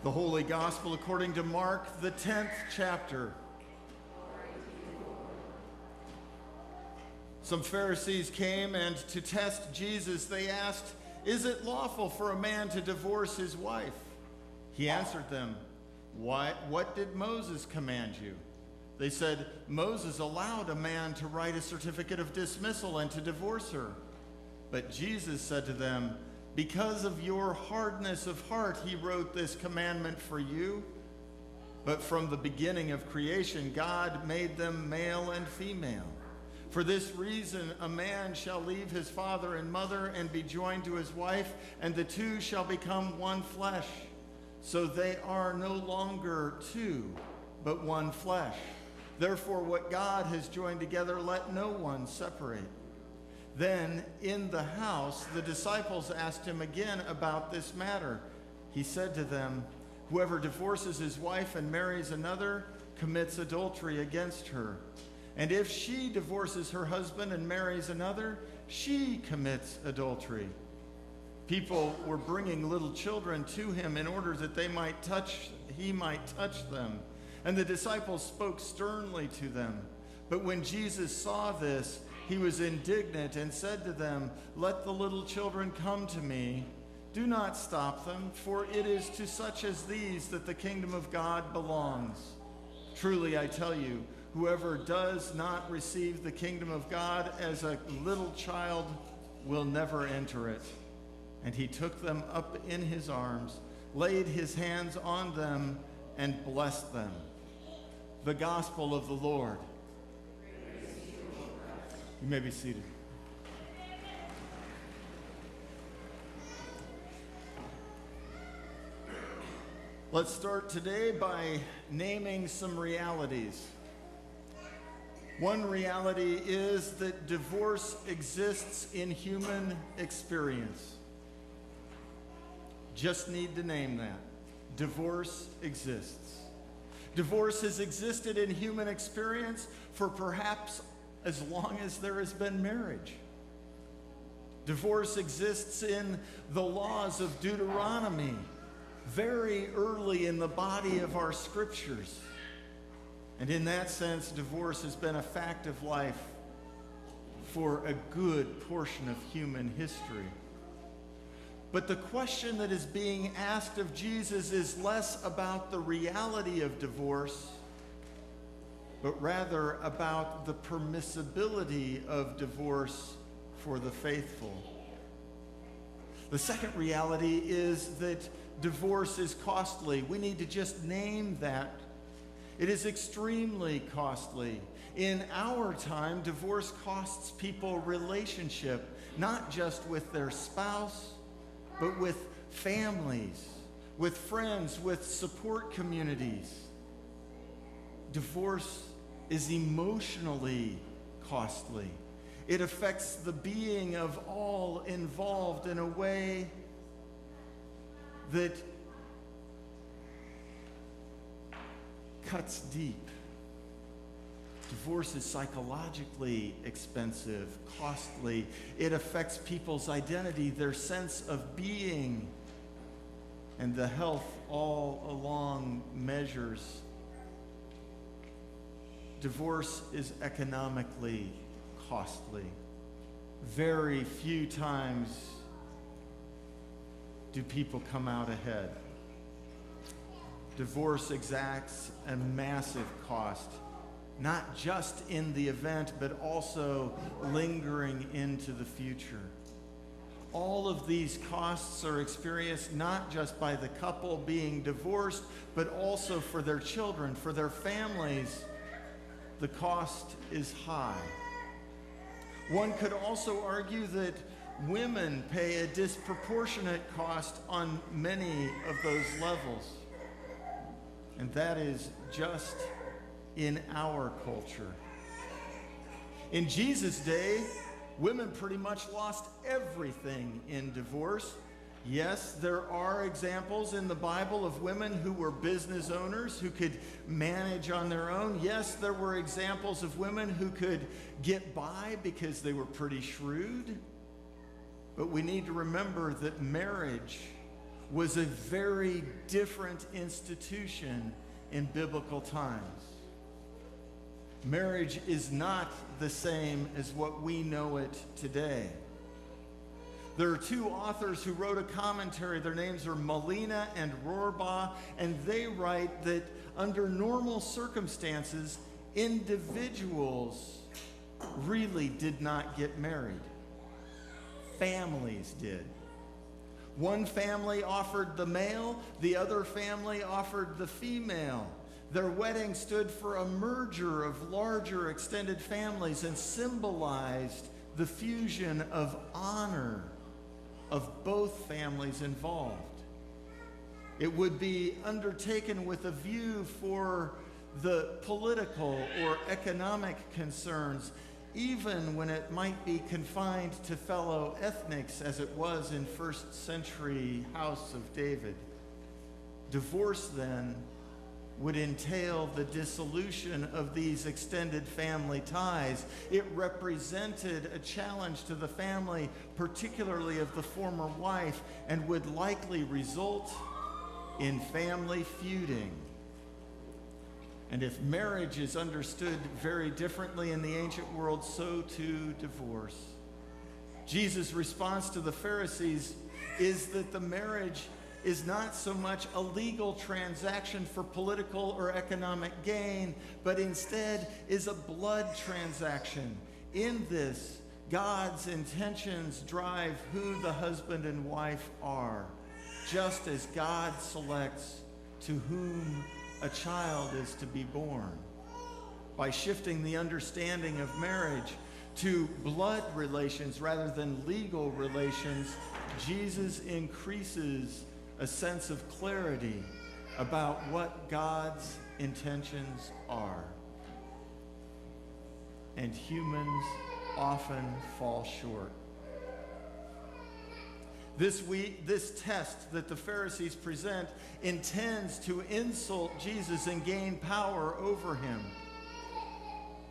The Holy Gospel according to Mark, the 10th chapter. Some Pharisees came, and to test Jesus, they asked, "Is it lawful for a man to divorce his wife?" He answered them, What did Moses command you?" They said, "Moses allowed a man to write a certificate of dismissal and to divorce her." But Jesus said to them, "Because of your hardness of heart, he wrote this commandment for you. But from the beginning of creation, God made them male and female. For this reason, a man shall leave his father and mother and be joined to his wife, and the two shall become one flesh. So they are no longer two, but one flesh. Therefore, what God has joined together, let no one separate." Then in the house, the disciples asked him again about this matter. He said to them, "Whoever divorces his wife and marries another commits adultery against her. And if she divorces her husband and marries another, she commits adultery." People were bringing little children to him in order that he might touch them. And the disciples spoke sternly to them. But when Jesus saw this, he was indignant and said to them, "Let the little children come to me. Do not stop them, for it is to such as these that the kingdom of God belongs. Truly I tell you, whoever does not receive the kingdom of God as a little child will never enter it." And he took them up in his arms, laid his hands on them, and blessed them. The gospel of the Lord. You may be seated. Let's start today by naming some realities. One reality is that divorce exists in human experience. Just need to name that. Divorce exists. Divorce has existed in human experience for perhaps as long as there has been marriage. Divorce exists in the laws of Deuteronomy, very early in the body of our scriptures. And in that sense, divorce has been a fact of life for a good portion of human history. But the question that is being asked of Jesus is less about the reality of divorce, but rather about the permissibility of divorce for the faithful. The second reality is that divorce is costly. We need to just name that. It is extremely costly. In our time, divorce costs people relationship, not just with their spouse, but with families, with friends, with support communities. Divorce is emotionally costly. It affects the being of all involved in a way that cuts deep. Divorce is psychologically expensive, costly. It affects people's identity, their sense of being, and the health all along measures. Divorce is economically costly. Very few times do people come out ahead. Divorce exacts a massive cost, not just in the event, but also lingering into the future. All of these costs are experienced not just by the couple being divorced, but also for their children, for their families. The cost is high. One could also argue that women pay a disproportionate cost on many of those levels. And that is just in our culture. In Jesus' day, women pretty much lost everything in divorce. Yes, there are examples in the Bible of women who were business owners, who could manage on their own. Yes, there were examples of women who could get by because they were pretty shrewd. But we need to remember that marriage was a very different institution in biblical times. Marriage is not the same as what we know it today. There are two authors who wrote a commentary. Their names are Molina and Rohrbaugh, and they write that under normal circumstances, individuals really did not get married. Families did. One family offered the male, the other family offered the female. Their wedding stood for a merger of larger extended families and symbolized the fusion of honor of both families involved. It would be undertaken with a view for the political or economic concerns, even when it might be confined to fellow ethnics, as it was in first century House of David. Divorce, then, would entail the dissolution of these extended family ties. It represented a challenge to the family, particularly of the former wife, and would likely result in family feuding. And if marriage is understood very differently in the ancient world, so too divorce. Jesus' response to the Pharisees is that the marriage is not so much a legal transaction for political or economic gain, but instead is a blood transaction. In this, God's intentions drive who the husband and wife are, just as God selects to whom a child is to be born. By shifting the understanding of marriage to blood relations rather than legal relations, Jesus increases a sense of clarity about what God's intentions are. And humans often fall short. This test that the Pharisees present intends to insult Jesus and gain power over him.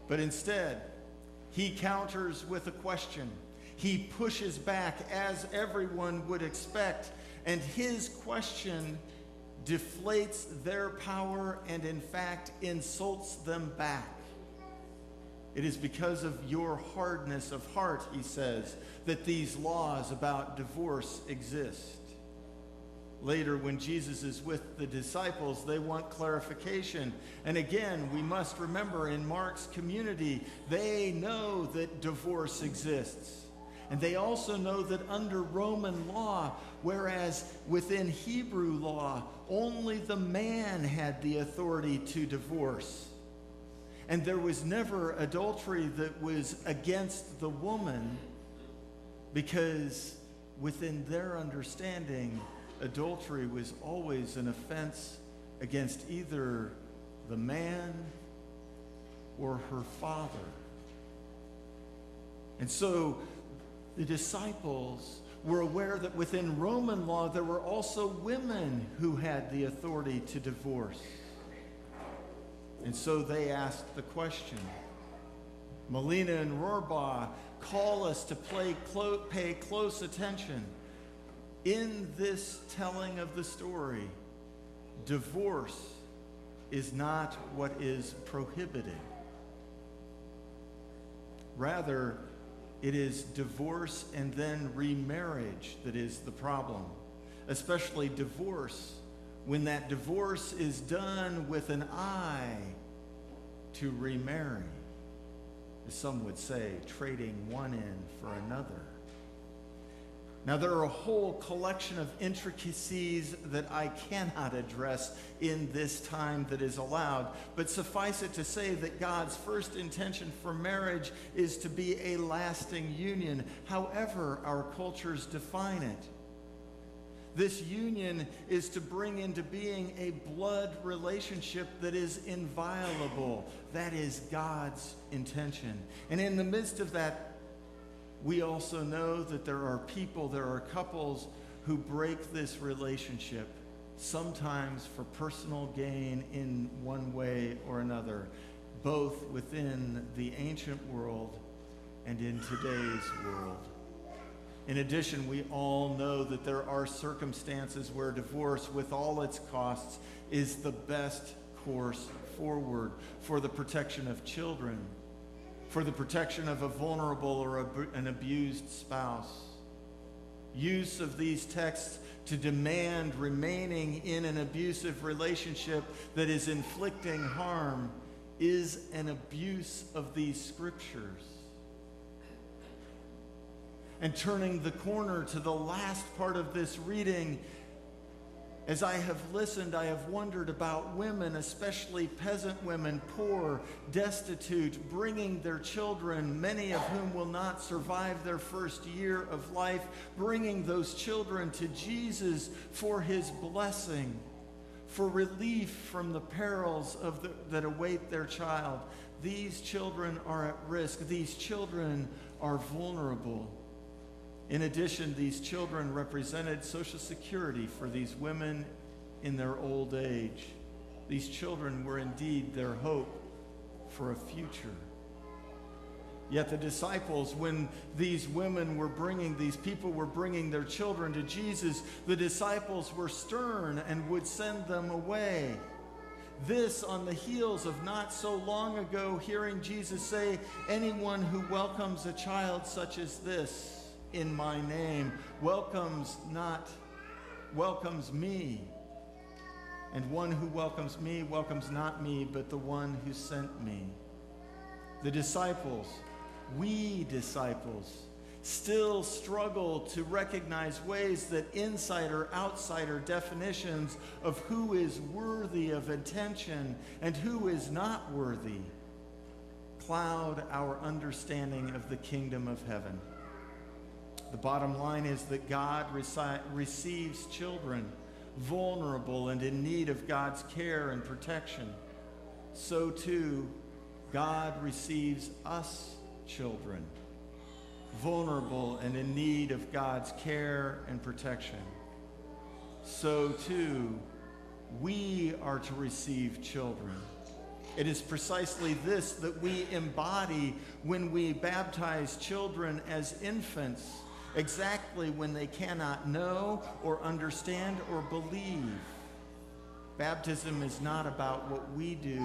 But instead, he counters with a question. He pushes back as everyone would expect, and his question deflates their power and, in fact, insults them back. It is because of your hardness of heart, he says, that these laws about divorce exist. Later, when Jesus is with the disciples, they want clarification. And again, we must remember, in Mark's community, they know that divorce exists. And they also know that under Roman law, whereas within Hebrew law, only the man had the authority to divorce. And there was never adultery that was against the woman, because within their understanding, adultery was always an offense against either the man or her father. And so the disciples were aware that within Roman law, there were also women who had the authority to divorce. And so they asked the question. Molina and Rohrbaugh call us to pay close attention. In this telling of the story, divorce is not what is prohibited. Rather, it is divorce and then remarriage that is the problem, especially divorce when that divorce is done with an eye to remarry. As some would say, trading one in for another. Now, there are a whole collection of intricacies that I cannot address in this time that is allowed, but suffice it to say that God's first intention for marriage is to be a lasting union, however our cultures define it. This union is to bring into being a blood relationship that is inviolable. That is God's intention. And in the midst of that, we also know that there are couples who break this relationship, sometimes for personal gain in one way or another, both within the ancient world and in today's world. In addition, we all know that there are circumstances where divorce, with all its costs, is the best course forward for the protection of children, for the protection of a vulnerable or an abused spouse. Use of these texts to demand remaining in an abusive relationship that is inflicting harm is an abuse of these scriptures. And turning the corner to the last part of this reading, as I have listened, I have wondered about women, especially peasant women, poor, destitute, bringing their children, many of whom will not survive their first year of life, bringing those children to Jesus for his blessing, for relief from the perils that await their child. These children are at risk. These children are vulnerable. In addition, these children represented Social Security for these women in their old age. These children were indeed their hope for a future. Yet the disciples, when these people were bringing their children to Jesus, the disciples were stern and would send them away. This on the heels of not so long ago hearing Jesus say, "Anyone who welcomes a child such as this in my name welcomes me. And one who welcomes me welcomes not me, but the one who sent me." The disciples, we disciples, still struggle to recognize ways that insider-outsider definitions of who is worthy of attention and who is not worthy cloud our understanding of the kingdom of heaven. The bottom line is that God receives children vulnerable and in need of God's care and protection. So too, God receives us children, vulnerable and in need of God's care and protection. So too, we are to receive children. It is precisely this that we embody when we baptize children as infants, exactly when they cannot know or understand or believe. Baptism is not about what we do.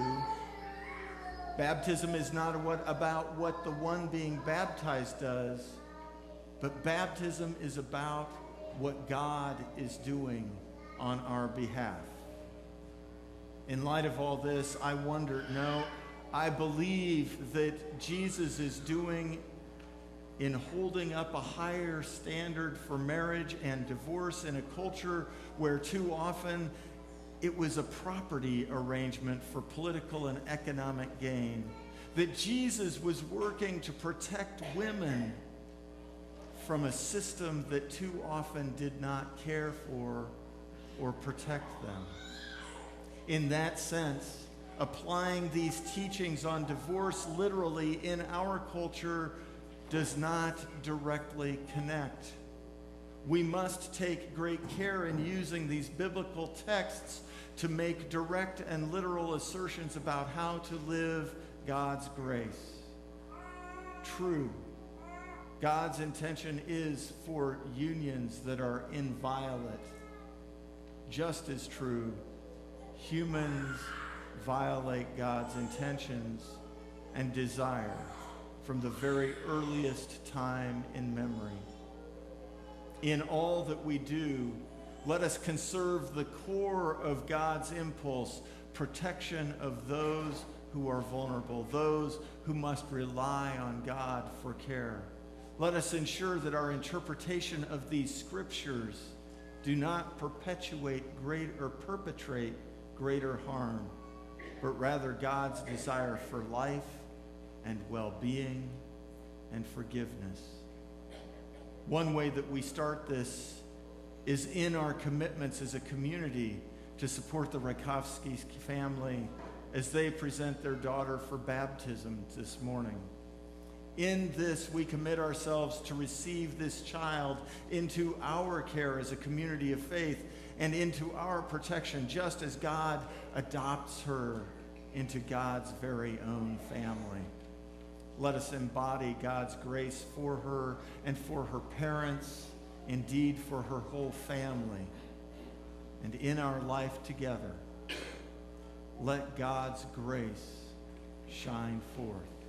Baptism is not about what the one being baptized does, but baptism is about what God is doing on our behalf. In light of all this, I believe that Jesus is doing in holding up a higher standard for marriage and divorce in a culture where too often it was a property arrangement for political and economic gain. That Jesus was working to protect women from a system that too often did not care for or protect them. In that sense, applying these teachings on divorce literally in our culture does not directly connect. We must take great care in using these biblical texts to make direct and literal assertions about how to live God's grace. True, God's intention is for unions that are inviolate. Just as true, humans violate God's intentions and desire from the very earliest time in memory. In all that we do, let us conserve the core of God's impulse, protection of those who are vulnerable, those who must rely on God for care. Let us ensure that our interpretation of these scriptures do not perpetrate greater harm, but rather God's desire for life and well-being and forgiveness. One way that we start this is in our commitments as a community to support the Rakovsky family as they present their daughter for baptism this morning. In this, we commit ourselves to receive this child into our care as a community of faith and into our protection, just as God adopts her into God's very own family. Let us embody God's grace for her and for her parents, indeed for her whole family. And in our life together, let God's grace shine forth.